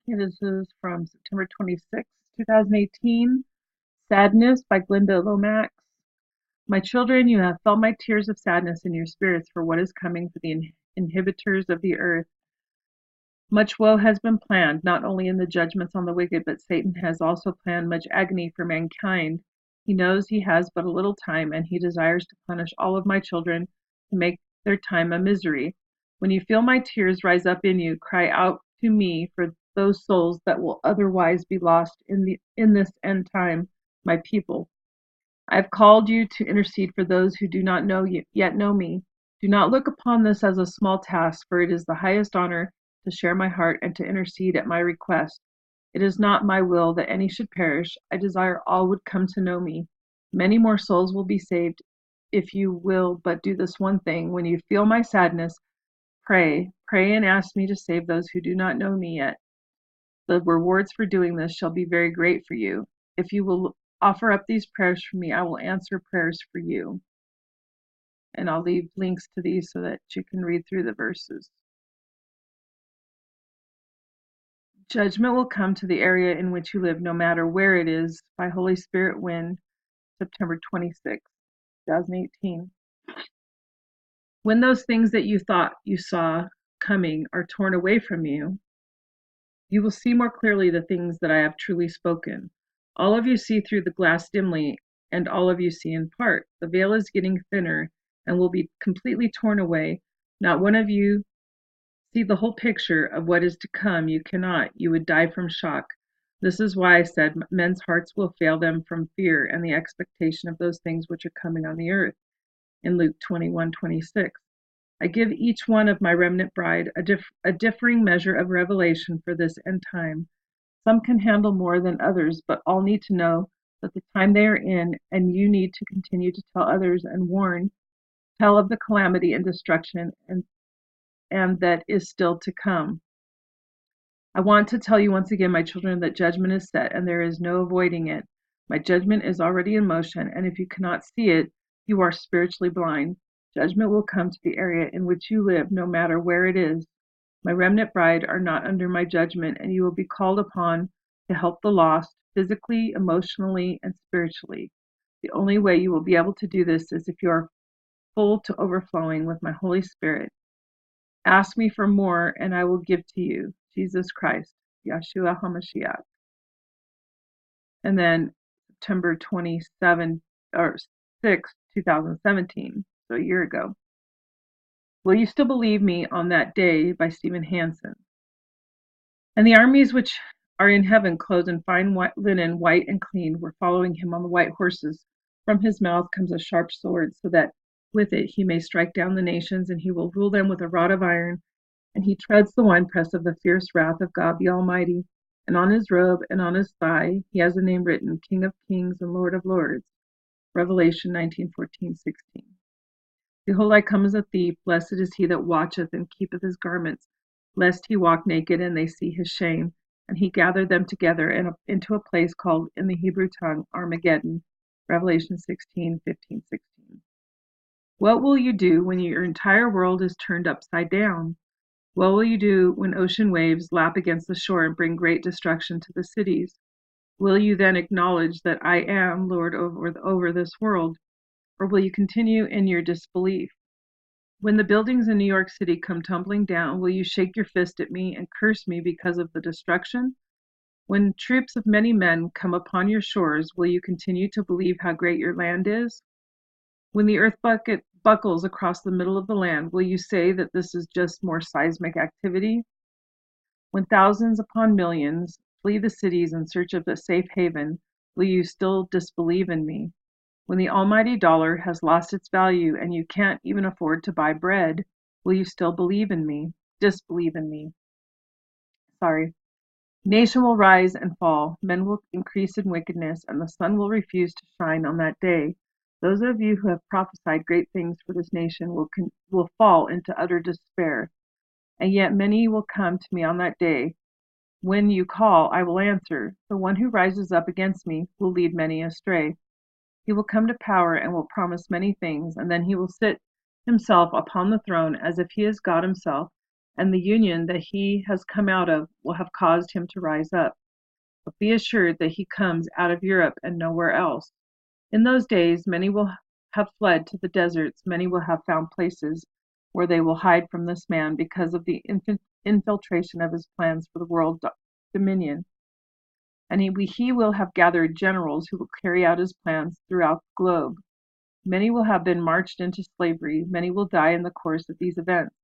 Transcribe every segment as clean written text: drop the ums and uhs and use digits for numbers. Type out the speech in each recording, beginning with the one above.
This is from September 26, 2018. Sadness by Glynda Lomax. My children, you have felt my tears of sadness in your spirits for what is coming for the inhibitors of the earth. Much woe has been planned, not only in the judgments on the wicked, but Satan has also planned much agony for mankind. He knows he has but a little time, and he desires to punish all of my children to make their time a misery. When you feel my tears rise up in you, cry out to me for those souls that will otherwise be lost in this end time, my people. I have called you to intercede for those who do not yet know me. Do not look upon this as a small task, for it is the highest honor to share my heart and to intercede at my request. It is not my will that any should perish. I desire all would come to know me. Many more souls will be saved if you will but do this one thing. When you feel my sadness, pray. Pray and ask me to save those who do not know me yet. The rewards for doing this shall be very great for you. If you will offer up these prayers for me, I will answer prayers for you. And I'll leave links to these so that you can read through the verses. Judgment will come to the area in which you live, no matter where it is, by Holy Spirit wind, September 26, 2018. When those things that you thought you saw coming are torn away from you, you will see more clearly the things that I have truly spoken. All of you see through the glass dimly, and all of you see in part. The veil is getting thinner and will be completely torn away. Not one of you see the whole picture of what is to come. You cannot. You would die from shock. This is why I said men's hearts will fail them from fear and the expectation of those things which are coming on the earth. In Luke 21:26. I give each one of my remnant bride a differing measure of revelation for this end time. Some can handle more than others, but all need to know that the time they are in, and you need to continue to tell others and tell of the calamity and destruction and that is still to come. I want to tell you once again, my children, that judgment is set and there is no avoiding it. My judgment is already in motion, and if you cannot see it, you are spiritually blind. Judgment will come to the area in which you live, no matter where it is. My remnant bride are not under my judgment, and you will be called upon to help the lost, physically, emotionally, and spiritually. The only way you will be able to do this is if you are full to overflowing with my Holy Spirit. Ask me for more, and I will give to you. Jesus Christ, Yeshua HaMashiach. And then September 27 or 6, 2017, so a year ago. Will you still believe me on that day by Stephen Hanson? And the armies which are in heaven, clothed in fine linen, white and clean, were following him on the white horses. From his mouth comes a sharp sword, so that with it he may strike down the nations, and he will rule them with a rod of iron. And he treads the winepress of the fierce wrath of God the Almighty. And on his robe and on his thigh he has a name written, King of Kings and Lord of Lords. Revelation 19:14-16. Behold, I come as a thief. Blessed is he that watcheth and keepeth his garments, lest he walk naked and they see his shame. And he gathered them together into a place called in the Hebrew tongue Armageddon. Revelation 16:15-16. What will you do when your entire world is turned upside down? What will you do when ocean waves lap against the shore and bring great destruction to the cities? Will you then acknowledge that I am Lord over this world? Or will you continue in your disbelief? When the buildings in New York City come tumbling down, will you shake your fist at me and curse me because of the destruction? When troops of many men come upon your shores, will you continue to believe how great your land is? When the earth buckles across the middle of the land, will you say that this is just more seismic activity? When thousands upon millions flee the cities in search of a safe haven, will you still disbelieve in me? When the almighty dollar has lost its value and you can't even afford to buy bread, will you still disbelieve in me? Sorry. Nation will rise and fall, men will increase in wickedness, and the sun will refuse to shine on that day. Those of you who have prophesied great things for this nation will fall into utter despair. And yet many will come to me on that day. When you call, I will answer. The one who rises up against me will lead many astray. He will come to power and will promise many things, and then he will sit himself upon the throne as if he is God himself, and the union that he has come out of will have caused him to rise up. But be assured that he comes out of Europe and nowhere else. In those days, many will have fled to the deserts, many will have found places where they will hide from this man because of the infiltration of his plans for the world dominion. And he will have gathered generals who will carry out his plans throughout the globe. Many will have been marched into slavery, many will die in the course of these events.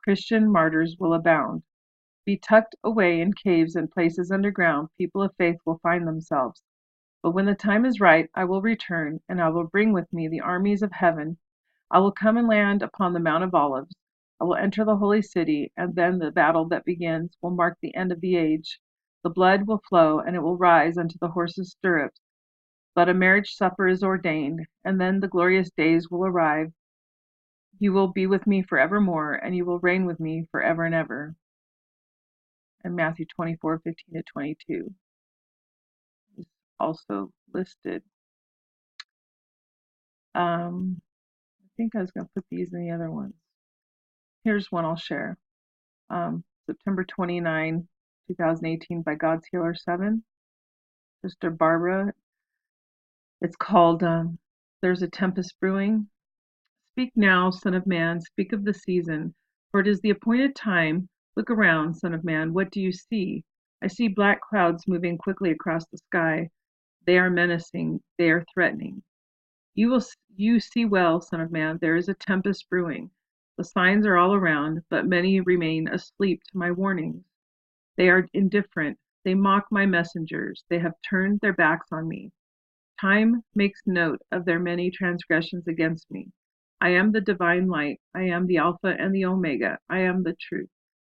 Christian martyrs will abound. Be tucked away in caves and places underground, people of faith will find themselves. But when the time is right, I will return, and I will bring with me the armies of heaven. I will come and land upon the Mount of Olives. I will enter the holy city, and then the battle that begins will mark the end of the age. The blood will flow, and it will rise unto the horses' stirrups. But a marriage supper is ordained, and then the glorious days will arrive. You will be with me forevermore, and you will reign with me forever and ever. And Matthew 24:15-22 is also listed. I think I was going to put these in the other ones. Here's one I'll share. September 29, 2018 by God's Healer 7. Sister Barbara. It's called There's a Tempest Brewing. Speak now, Son of Man, speak of the season, for it is the appointed time. Look around, Son of Man, what do you see? I see black clouds moving quickly across the sky. They are menacing, they are threatening. You see well, Son of Man, there is a tempest brewing. The signs are all around, but many remain asleep to my warnings. They are indifferent, they mock my messengers, they have turned their backs on me. Time makes note of their many transgressions against me. I am the divine light, I am the Alpha and the Omega, I am the truth.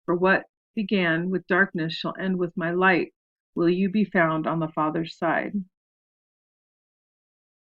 For what began with darkness shall end with my light. Will you be found on the Father's side?